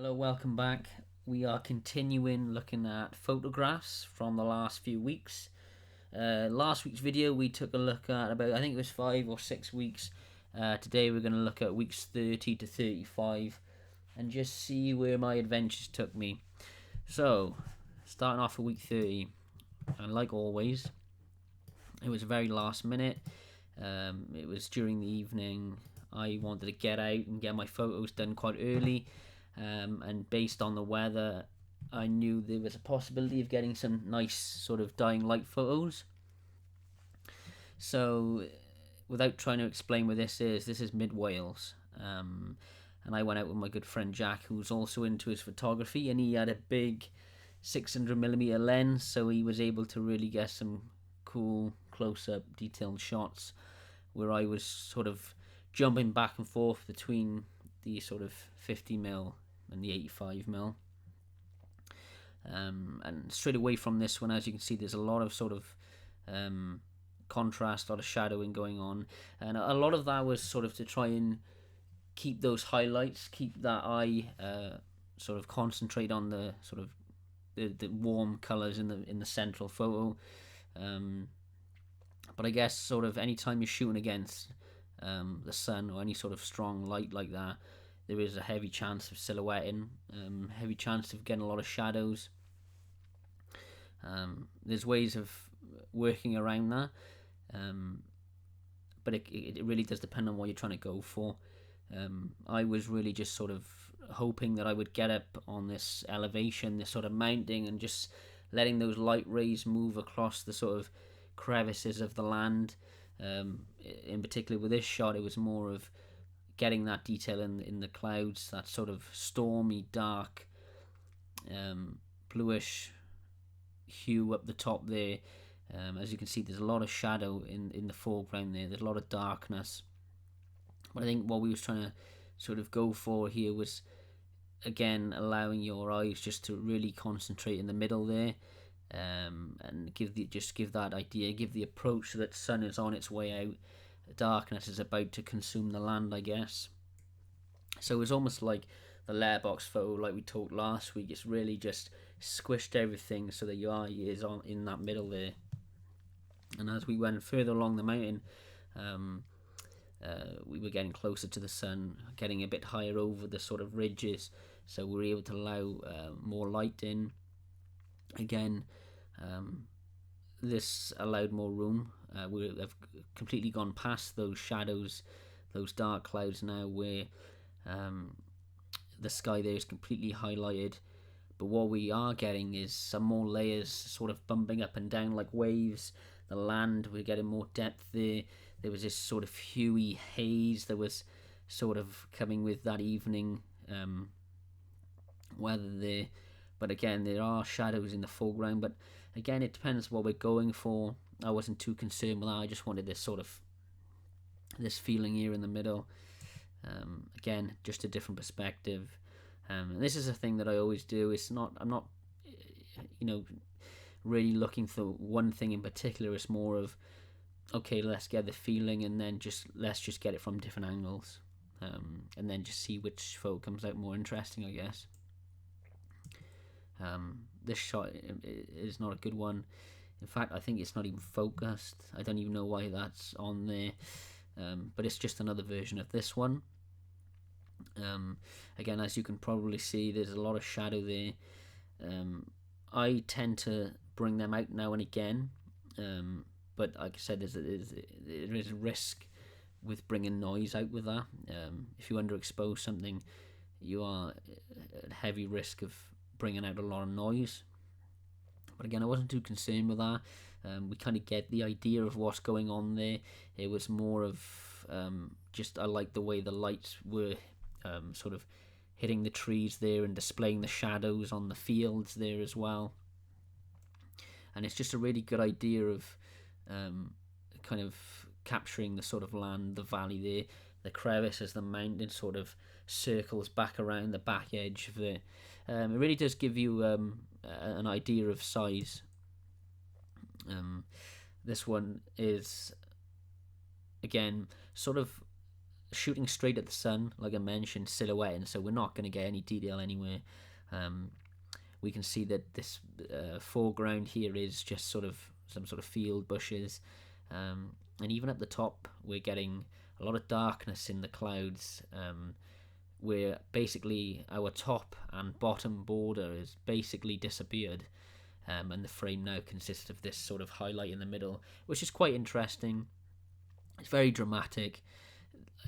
Hello, welcome back. We are continuing looking at photographs from the last few weeks. Last week's video we took a look at about, I think it was 5 or 6 weeks. Today we're going to look at weeks 30 to 35 and just see where my adventures took me. So, starting off with week 30, and like always, it was very last minute. It was during the evening. I wanted to get out and get my photos done quite early. And based on the weather, I knew there was a possibility of getting some nice sort of dying light photos. So, without trying to explain where this is mid Wales. And I went out with my good friend Jack, who's also into his photography, and he had a big 600mm lens, so he was able to really get some cool close-up detailed shots where I was sort of jumping back and forth between the sort of 50mm and the 85mm. And straight away from this one, as you can see, there's a lot of sort of contrast, a lot of shadowing going on, and a lot of that was sort of to try and keep those highlights, keep that eye sort of concentrate on the sort of the warm colours in the central photo. But I guess sort of anytime you're shooting against the sun or any sort of strong light like that, there is a heavy chance of silhouetting, heavy chance of getting a lot of shadows. There's ways of working around that, but it really does depend on what you're trying to go for. I was really just sort of hoping that I would get up on this elevation, this sort of mounting, and just letting those light rays move across the sort of crevices of the land. In particular with this shot, it was more of getting that detail in the clouds, that sort of stormy, dark, bluish hue up the top there. As you can see, there's a lot of shadow in the foreground there. There's a lot of darkness. But I think what we was trying to sort of go for here was, again, allowing your eyes just to really concentrate in the middle there, and give that idea, give the approach that sun is on its way out, darkness is about to consume the land, I guess. So it was almost like the letterbox photo, like we talked last week. It's really just squished everything so that your eye is on in that middle there. And as we went further along the mountain, we were getting closer to the sun, getting a bit higher over the sort of ridges, so we were able to allow more light in. Again, this allowed more room. We have completely gone past those shadows, those dark clouds now, where the sky there is completely highlighted. But what we are getting is some more layers sort of bumping up and down like waves. The land, we're getting more depth there. There was this sort of huey haze that was sort of coming with that evening weather there. But again, there are shadows in the foreground. But again, it depends what we're going for. I wasn't too concerned with that. I just wanted this sort of this feeling here in the middle. Again, just a different perspective. And this is a thing that I always do. I'm not, really looking for one thing in particular. It's more of, okay, let's get the feeling, and then let's just get it from different angles, and then just see which photo comes out more interesting, I guess. This shot is not a good one. In fact, I think it's not even focused. I don't even know why that's on there. But it's just another version of this one. Again, as you can probably see, there's a lot of shadow there. I tend to bring them out now and again, but like I said, there is a risk with bringing noise out with that. If you underexpose something, you are at heavy risk of bringing out a lot of noise. But again, I wasn't too concerned with that. We kind of get the idea of what's going on there. It was more of just I like the way the lights were sort of hitting the trees there and displaying the shadows on the fields there as well. And it's just a really good idea of kind of capturing the sort of land, the valley there, the crevice as the mountain sort of circles back around the back edge of it. It really does give you an idea of size. This one is, again, sort of shooting straight at the sun, like I mentioned, silhouette, and so we're not going to get any detail anywhere. We can see that this foreground here is just sort of some sort of field, bushes, and even at the top we're getting a lot of darkness in the clouds, where basically our top and bottom border is basically disappeared, and the frame now consists of this sort of highlight in the middle, which is quite interesting. It's very dramatic.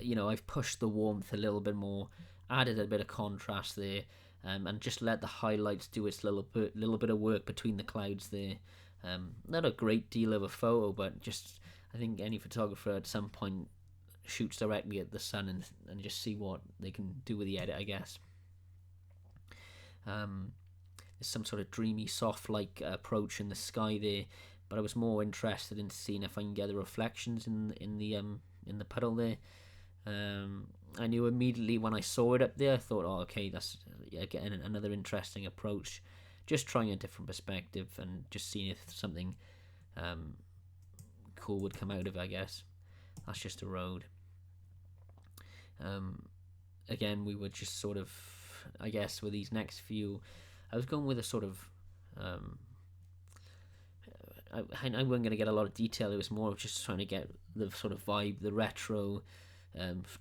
I've pushed the warmth a little bit more, added a bit of contrast there, and just let the highlights do its little bit of work between the clouds there. Not a great deal of a photo, but just, I think any photographer at some point shoots directly at the sun and just see what they can do with the edit, I guess. There's some sort of dreamy, soft-like approach in the sky there, but I was more interested in seeing if I can get the reflections in the puddle there. I knew immediately when I saw it up there, I thought, oh, okay, that's again another interesting approach. Just trying a different perspective and just seeing if something cool would come out of it, I guess. That's just a road. Again, we were just sort of, I guess, with these next few, I was going with a sort of, I wasn't going to get a lot of detail. It was more of just trying to get the sort of vibe, the retro,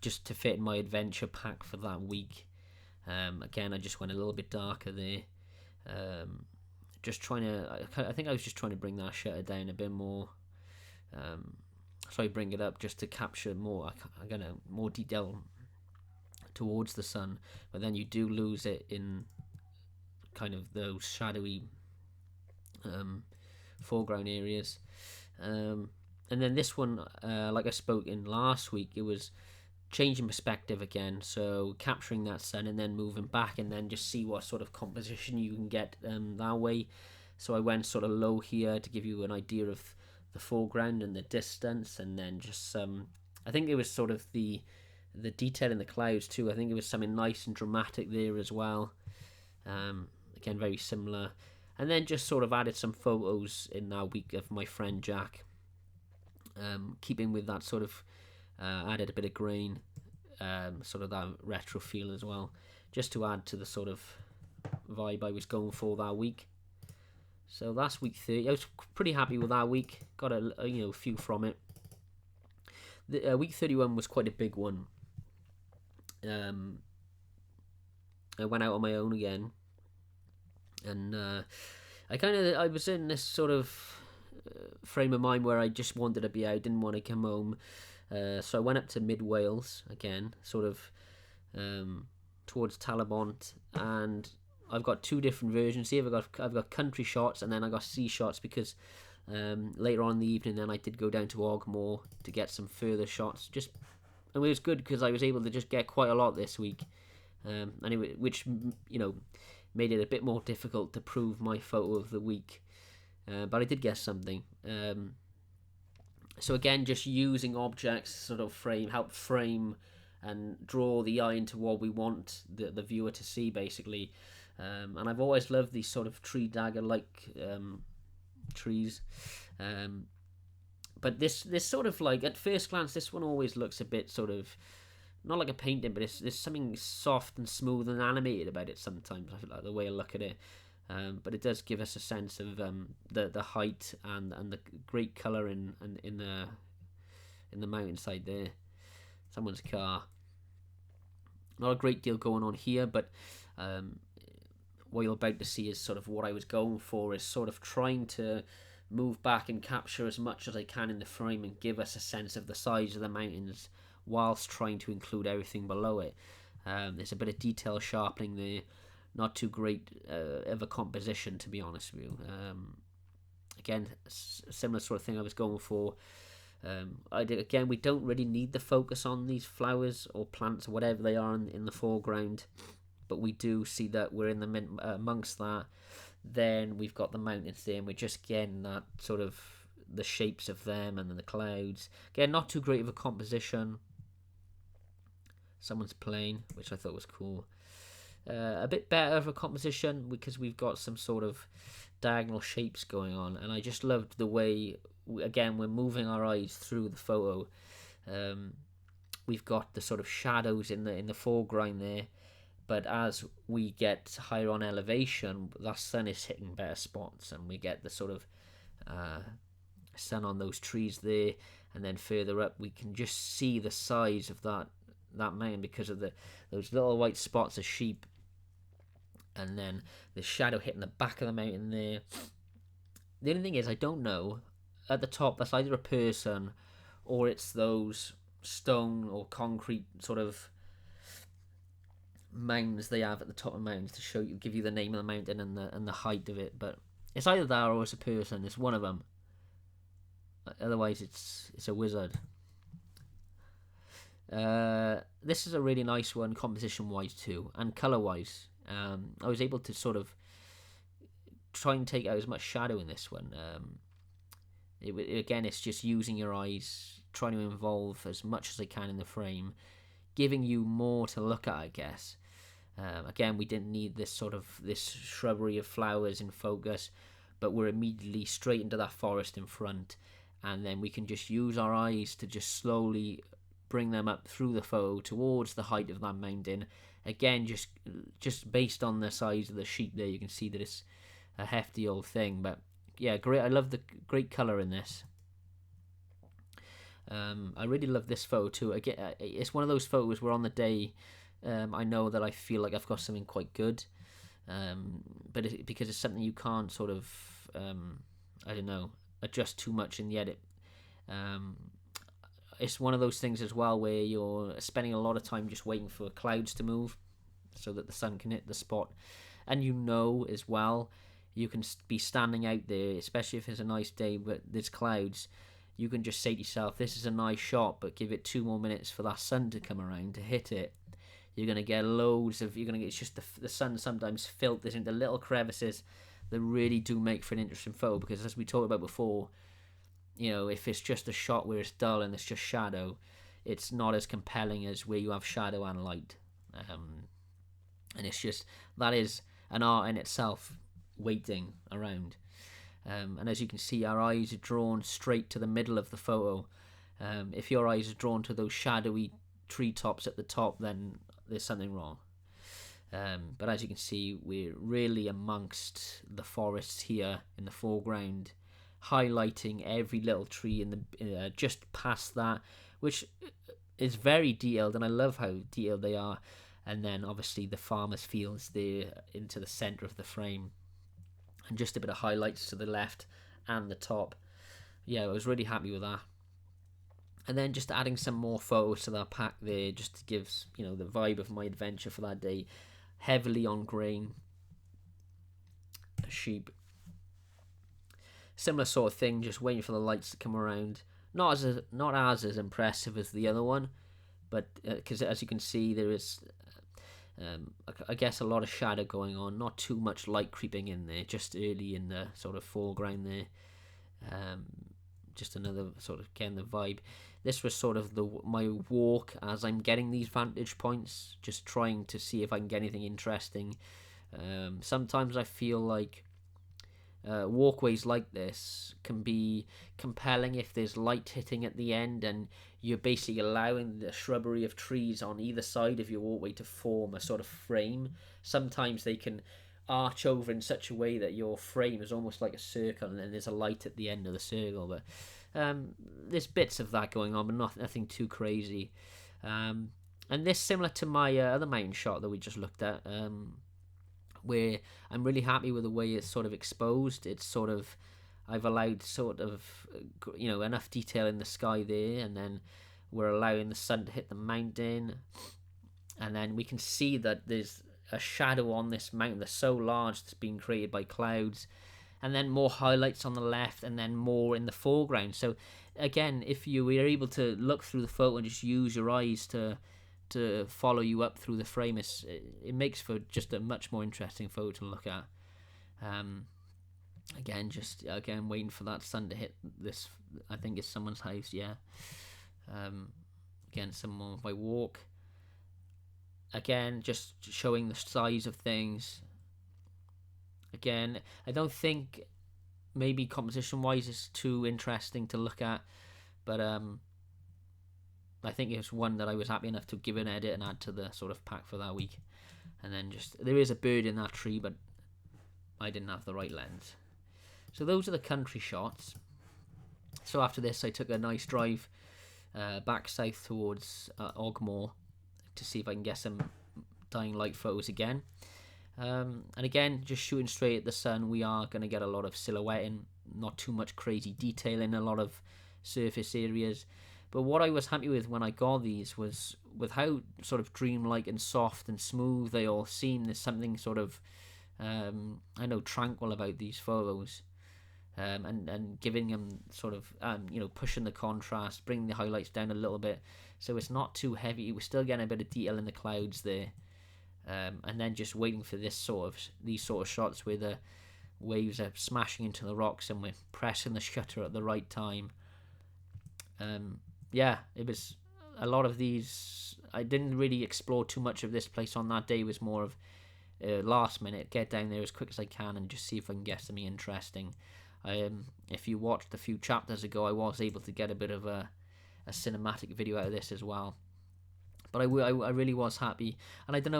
just to fit in my adventure pack for that week. Again, I just went a little bit darker there. Just trying to, I think I was just trying to bring that shutter down a bit more. So I bring it up just to capture more, more detail towards the sun, but then you do lose it in kind of those shadowy foreground areas. And then this one, like I spoke in last week, it was changing perspective again, so capturing that sun and then moving back and then just see what sort of composition you can get that way. So I went sort of low here to give you an idea of the foreground and the distance, and then just I think it was sort of the detail in the clouds too. I think it was something nice and dramatic there as well. Again, very similar. And then just sort of added some photos in that week of my friend Jack, keeping with that sort of added a bit of grain, sort of that retro feel as well, just to add to the sort of vibe I was going for that week. So that's week 30. I was pretty happy with that week. Got a few from it. The week 31 was quite a big one. I went out on my own again, and I was in this sort of frame of mind where I just wanted to be out, didn't want to come home. So I went up to mid Wales again, sort of towards Talabont, and I've got two different versions here. I've got country shots and then I got sea shots, because later on in the evening then I did go down to Ogmore to get some further shots. And it was good because I was able to just get quite a lot this week, which made it a bit more difficult to prove my photo of the week. But I did get something. So again, just using objects sort of help frame and draw the eye into what we want the viewer to see, basically. And I've always loved these sort of tree dagger-like trees. But this sort of, like, at first glance, this one always looks a bit sort of, not like a painting, but there's something soft and smooth and animated about it sometimes. I feel like the way I look at it. But it does give us a sense of the height and the great colour in the mountainside there. Someone's car. Not a great deal going on here, but what you're about to see is sort of what I was going for, is sort of trying to move back and capture as much as I can in the frame and give us a sense of the size of the mountains whilst trying to include everything below it. There's a bit of detail sharpening there. Not too great of a composition, to be honest with you. Again, similar sort of thing I was going for. We don't really need the focus on these flowers or plants or whatever they are in the foreground, but we do see that we're in the amongst that. Then we've got the mountains there, and we're just getting that sort of the shapes of them, and then the clouds. Again, not too great of a composition. Someone's playing, which I thought was cool. A bit better of a composition because we've got some sort of diagonal shapes going on, and I just loved the way, again, we're moving our eyes through the photo. we've got the sort of shadows in the foreground there. But as we get higher on elevation, the sun is hitting better spots, and we get the sort of sun on those trees there. And then further up, we can just see the size of that mountain because of those little white spots of sheep. And then the shadow hitting the back of the mountain there. The only thing is, I don't know. At the top, that's either a person or it's those stone or concrete sort of mounds they have at the top of mountains to give you the name of the mountain and the height of it. But it's either that or it's a person. It's one of them. Otherwise, it's a wizard. This is a really nice one, composition-wise too, and colour-wise. I was able to sort of try and take out as much shadow in this one. Again, it's just using your eyes, trying to involve as much as I can in the frame, giving you more to look at, I guess. Again, we didn't need this shrubbery of flowers in focus, but we're immediately straight into that forest in front, and then we can just use our eyes to just slowly bring them up through the photo towards the height of that mountain. Again, just based on the size of the sheep there, you can see that it's a hefty old thing. But yeah, great. I love the great colour in this. I really love this photo too. Again, it's one of those photos where on the day, I know that I feel like I've got something quite good, but because it's something you can't sort of, I don't know, adjust too much in the edit. It's one of those things as well where you're spending a lot of time just waiting for clouds to move so that the sun can hit the spot. And as well, you can be standing out there, especially if it's a nice day but there's clouds. You can just say to yourself, this is a nice shot, but give it 2 more minutes for that sun to come around to hit it. You're going to get it's just the sun sometimes filters into little crevices that really do make for an interesting photo, because as we talked about before, if it's just a shot where it's dull and it's just shadow, it's not as compelling as where you have shadow and light. And it's just, that is an art in itself, waiting around. And as you can see, our eyes are drawn straight to the middle of the photo. If your eyes are drawn to those shadowy treetops at the top, then there's something wrong. But as you can see, we're really amongst the forests here in the foreground, highlighting every little tree in the just past that, which is very detailed, and I love how detailed they are. And then obviously the farmer's fields there into the centre of the frame, and just a bit of highlights to the left and the top. Yeah, I was really happy with that. And then just adding some more photos to that pack there, just to give the vibe of my adventure for that day. Heavily on grain, sheep. Similar sort of thing, just waiting for the lights to come around. Not as impressive as the other one, but because as you can see, there is, I guess, a lot of shadow going on. Not too much light creeping in there, just early in the sort of foreground there. Just another sort of, again, the vibe. This was sort of my walk as I'm getting these vantage points, just trying to see if I can get anything interesting. Sometimes I feel like walkways like this can be compelling if there's light hitting at the end and you're basically allowing the shrubbery of trees on either side of your walkway to form a sort of frame. Sometimes they can arch over in such a way that your frame is almost like a circle, and then there's a light at the end of the circle. But there's bits of that going on, but nothing too crazy. And this, similar to my other mountain shot that we just looked at, where I'm really happy with the way it's sort of exposed. It's sort of, I've allowed sort of, enough detail in the sky there, and then we're allowing the sun to hit the mountain, and then we can see that there's a shadow on this mountain that's so large that's been created by clouds, and then more highlights on the left, and then more in the foreground. So again, if you were able to look through the photo and just use your eyes to follow you up through the frame, it makes for just a much more interesting photo to look at. Again, waiting for that sun to hit this, I think it's someone's house, yeah. Again, some more of my walk. Again, just showing the size of things. Again, I don't think maybe composition-wise it's too interesting to look at, but I think it's one that I was happy enough to give an edit and add to the sort of pack for that week. And then just, there is a bird in that tree, but I didn't have the right lens. So those are the country shots. So after this, I took a nice drive back south towards Ogmore to see if I can get some dying light photos again. And again, just shooting straight at the sun, we are going to get a lot of silhouetting, not too much crazy detailing, a lot of surface areas. But what I was happy with when I got these was with how sort of dreamlike and soft and smooth they all seem. There's something sort of, tranquil about these photos. And giving them sort of, pushing the contrast, bringing the highlights down a little bit, so it's not too heavy. We're still getting a bit of detail in the clouds there, and then just waiting for these sort of shots where the waves are smashing into the rocks and we're pressing the shutter at the right time. It was a lot of these. I didn't really explore too much of this place on that day. It was more of last minute, get down there as quick as I can and just see if I can get something interesting. If you watched a few chapters ago, I was able to get a bit of a cinematic video out of this as well. But I really was happy, and I don't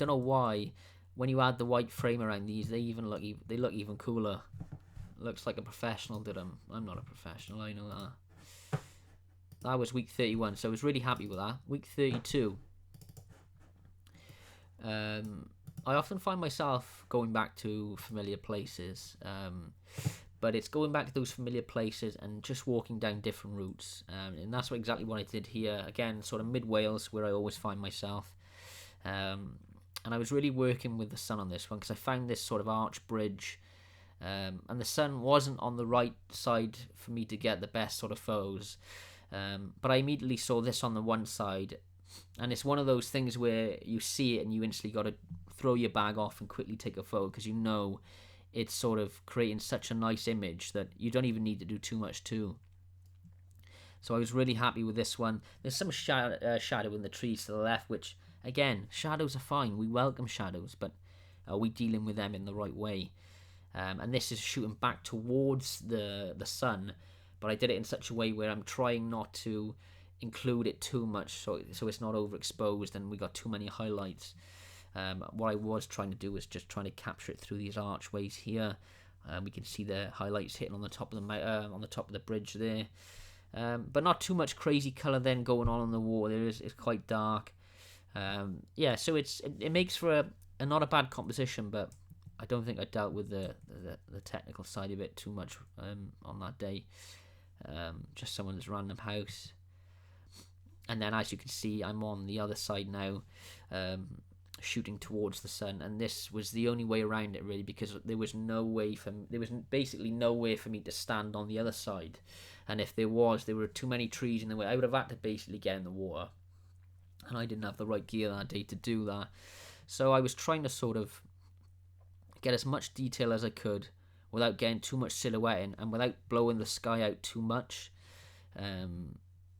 know why. When you add the white frame around these, they look even cooler. Looks like a professional did them. I'm not a professional, I know that. That was week 31, so I was really happy with that. Week 32. I often find myself going back to familiar places. But it's going back to those familiar places and just walking down different routes. And that's exactly what I did here. Again, sort of mid-Wales, where I always find myself. And I was really working with the sun on this one, because I found this sort of arch bridge. And the sun wasn't on the right side for me to get the best sort of photos. But I immediately saw this on the one side. And it's one of those things where you see it and you instantly got to throw your bag off and quickly take a photo, because you know it's sort of creating such a nice image that you don't even need to do too much too. So I was really happy with this one. There's some shadow in the trees to the left, which, again, shadows are fine. We welcome shadows, but are we dealing with them in the right way? And this is shooting back towards the sun, but I did it in such a way where I'm trying not to include it too much, so it's not overexposed and we got too many highlights. What I was trying to do was just trying to capture it through these archways here. We can see the highlights hitting on the top of the bridge there, but not too much crazy color then going on the water. It's quite dark. So it makes for a not a bad composition, but I don't think I dealt with the technical side of it too much on that day. Just someone's random house, and then as you can see, I'm on the other side now. Shooting towards the sun, and this was the only way around it really, because there was basically nowhere for me to stand on the other side, and if there were too many trees in the way. I would have had to basically get in the water, and I didn't have the right gear that day to do that. So I was trying to sort of get as much detail as I could without getting too much silhouetting and without blowing the sky out too much,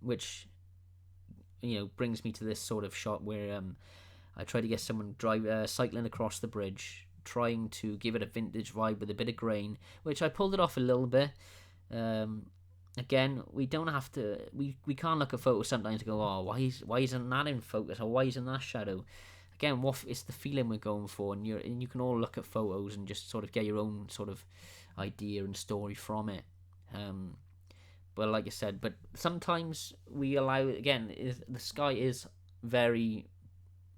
which brings me to this sort of shot where I tried to get someone cycling across the bridge, trying to give it a vintage vibe with a bit of grain, which I pulled it off a little bit. Again, we don't have to. We can't look at photos sometimes and go, oh, why isn't that in focus, or why isn't that shadow? Again, it's the feeling we're going for, and you can all look at photos and just sort of get your own sort of idea and story from it. But like I said, sometimes we allow, again, the sky is very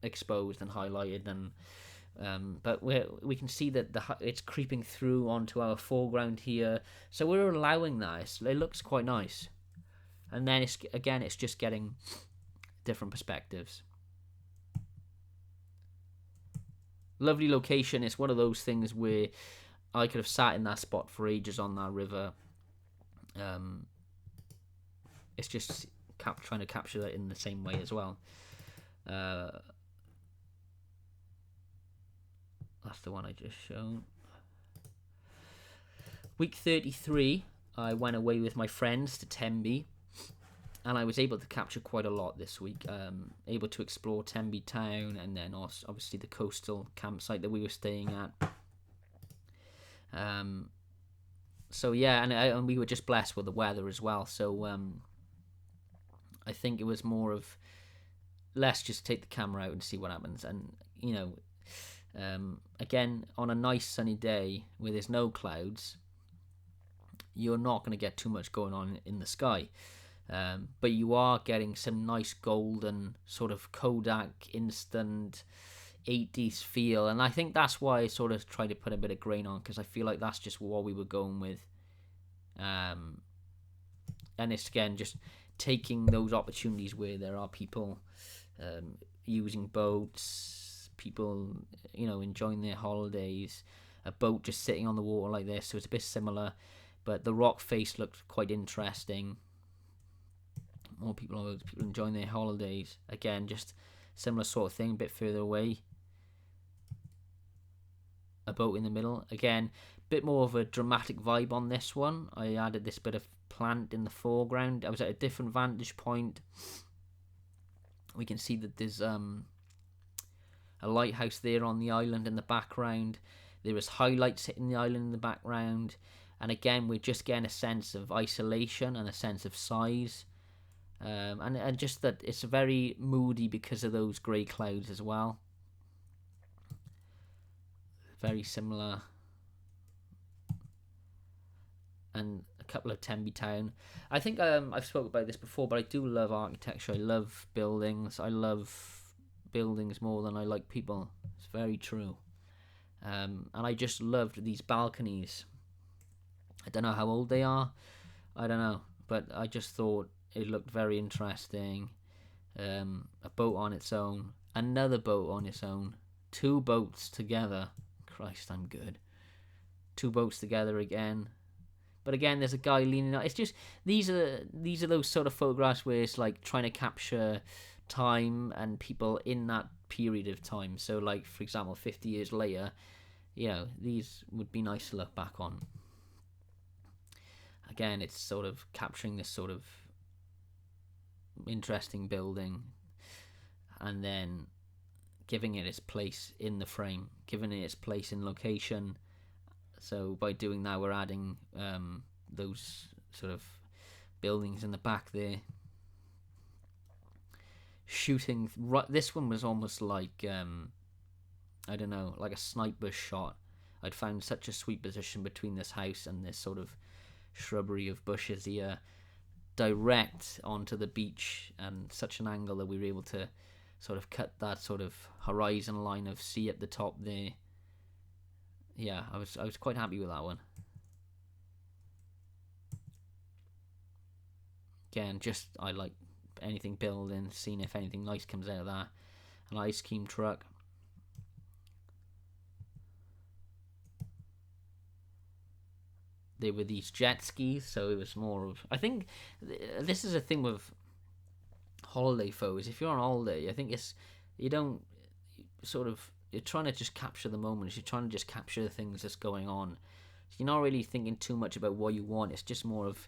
exposed and highlighted, and but we can see that it's creeping through onto our foreground here, so we're allowing that. It looks quite nice, and then it's just getting different perspectives. Lovely location. It's one of those things where I could have sat in that spot for ages on that river. It's just trying to capture that in the same way as well. That's the one I just shown. Week 33, I went away with my friends to Tenby, and I was able to capture quite a lot this week. Able to explore Tenby town, and then also obviously the coastal campsite that we were staying at. So yeah, and we were just blessed with the weather as well. So I think it was more of, let's just take the camera out and see what happens. And again, on a nice sunny day where there's no clouds, you're not going to get too much going on in the sky. But you are getting some nice golden sort of Kodak instant 80s feel, and I think that's why I sort of tried to put a bit of grain on, because I feel like that's just what we were going with. And it's again just taking those opportunities where there are people using boats, people enjoying their holidays, a boat just sitting on the water like this. So it's a bit similar, but the rock face looked quite interesting. More people enjoying their holidays. Again, just similar sort of thing, a bit further away. A boat in the middle. Again, a bit more of a dramatic vibe on this one. I added this bit of plant in the foreground. I was at a different vantage point. We can see that there's a lighthouse there on the island in the background. There is highlights hitting the island in the background. And again, we're just getting a sense of isolation and a sense of size. And just that it's very moody because of those grey clouds as well. Very similar. And a couple of Tenby Town. I think I've spoken about this before, but I do love architecture. I love buildings. I love buildings more than I like people. It's very true. And I just loved these balconies. I don't know how old they are. I don't know. But I just thought it looked very interesting. A boat on its own. Another boat on its own. Two boats together. Christ, I'm good. Two boats together again. But again, there's a guy leaning out. It's just, these are those sort of photographs where it's like trying to capture time and people in that period of time. So like, for example, 50 years later, these would be nice to look back on. Again, it's sort of capturing this sort of interesting building and then giving it its place in the frame, giving it its place in location. So by doing that, we're adding those sort of buildings in the back there. Shooting, this one was almost like, I don't know, like a sniper shot. I'd found such a sweet position between this house and this sort of shrubbery of bushes here, direct onto the beach, and such an angle that we were able to sort of cut that sort of horizon line of sea at the top there. Yeah, I was quite happy with that one. Again, just I like anything building, seeing if anything nice comes out of that. An ice cream truck. There were these jet skis, so it was more of, I think this is a thing with holiday photos. If you're on holiday, I think you're trying to just capture the moments. You're trying to just capture the things that's going on. So you're not really thinking too much about what you want. It's just more of,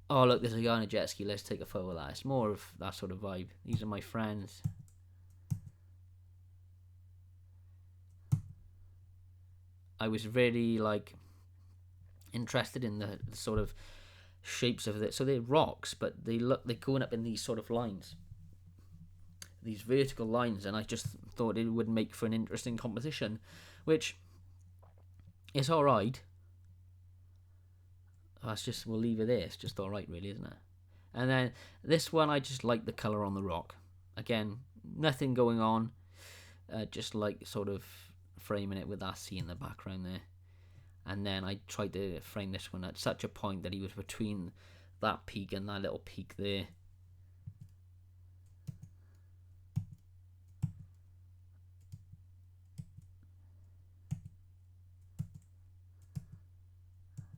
oh look, there's a guy on a jet ski, let's take a photo of that. It's more of that sort of vibe. These are my friends. I was really interested in the sort of shapes of it. So they're rocks, but they're going up in these sort of lines, these vertical lines, and I just thought it would make for an interesting composition, which is all right. We'll leave it there. It's just all right, really, isn't it? And then this one, I just like the color on the rock. Again, nothing going on, just like sort of framing it with that sea in the background there. And then I tried to frame this one at such a point that he was between that peak and that little peak there.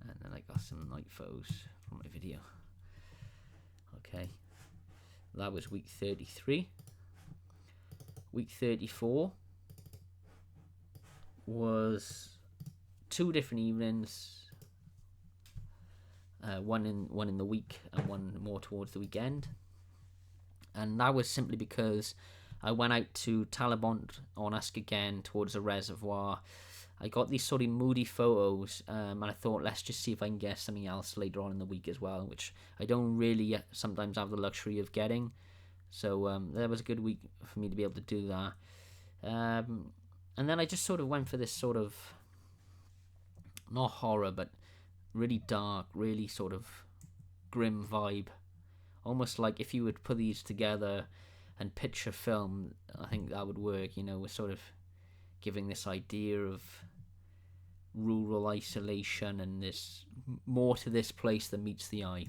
And then I got some night photos from my video. Okay. That was week 33. Week 34 was 2 different evenings, one in the week and one more towards the weekend, and that was simply because I went out to Talabont on Usk again towards a reservoir, I got these sort of moody photos, and I thought, let's just see if I can get something else later on in the week as well, which I don't really sometimes have the luxury of getting. So that was a good week for me to be able to do that. And then I just sort of went for this sort of, not horror, but really dark, really sort of grim vibe. Almost like if you would put these together and pitch a film, I think that would work. We're sort of giving this idea of rural isolation and this more to this place than meets the eye.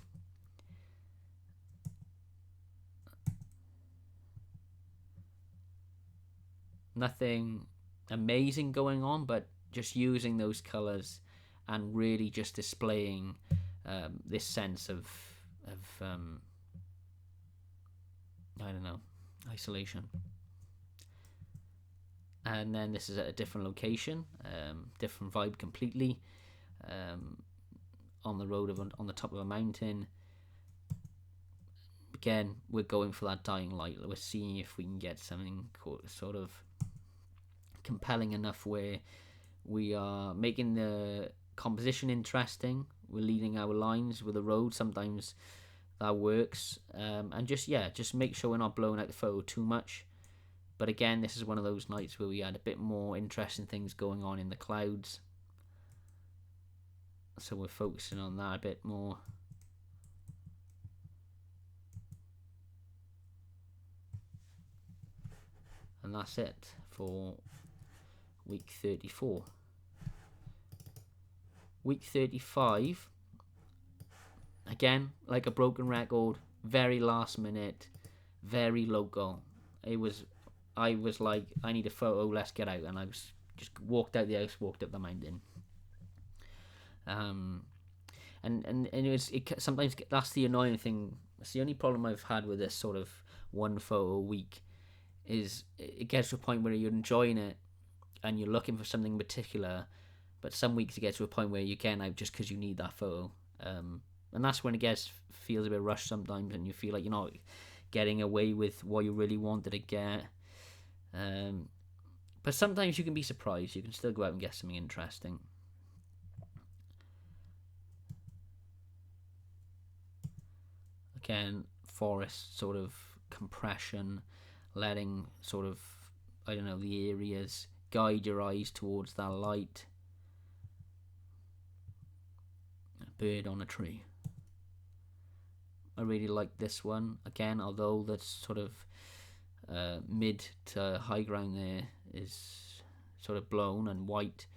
Nothing amazing going on, but just using those colors and really just displaying this sense of I don't know, isolation. And then this is at a different location, different vibe completely, on the road on the top of a mountain. Again, we're going for that dying light. We're seeing if we can get something sort of compelling enough where we are making the composition interesting. We're leading our lines with the road. Sometimes that works, and just make sure we're not blowing out the photo too much. But again, this is one of those nights where we had a bit more interesting things going on in the clouds, so we're focusing on that a bit more. And that's it for week 34. Week 35, again, like a broken record, very last minute, very local. I was like, I need a photo, let's get out. And I was just walked out the house, walked up the mountain. And sometimes that's the annoying thing. It's the only problem I've had with this sort of one photo a week, is it gets to a point where you're enjoying it and you're looking for something particular, but some weeks it gets to a point where you're getting out just because you need that photo. And that's when it feels a bit rushed sometimes, and you feel like you're not getting away with what you really wanted to get. But sometimes you can be surprised. You can still go out and get something interesting. Again, forest sort of compression, letting sort of, I don't know, the areas guide your eyes towards that light. A bird on a tree. I really like this one. Again, although that's sort of mid to high ground there is sort of blown and white,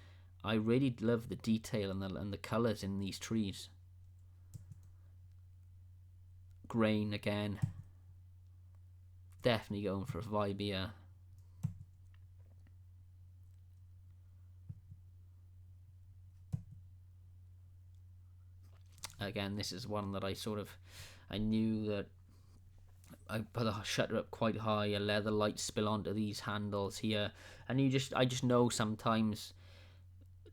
I really love the detail and the colours in these trees. Grain again. Definitely going for a vibe here. Again, this is one that I knew that I put the shutter up quite high, a leather light spill onto these handles here, and I just know sometimes,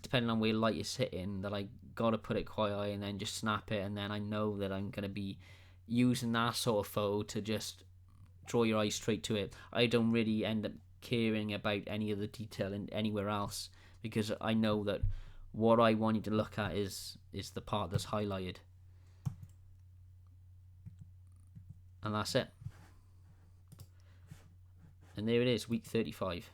depending on where light is hitting, that I gotta put it quite high and then just snap it, and then I know that I'm gonna be using that sort of photo to just draw your eyes straight to it. I don't really end up caring about any of the detail in anywhere else, because I know that what I want you to look at is the part that's highlighted. And that's it. And there it is, week 35.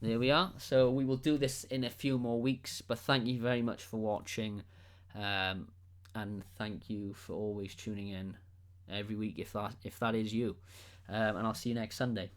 There we are. So we will do this in a few more weeks, but thank you very much for watching, and thank you for always tuning in every week if that is you, and I'll see you next Sunday.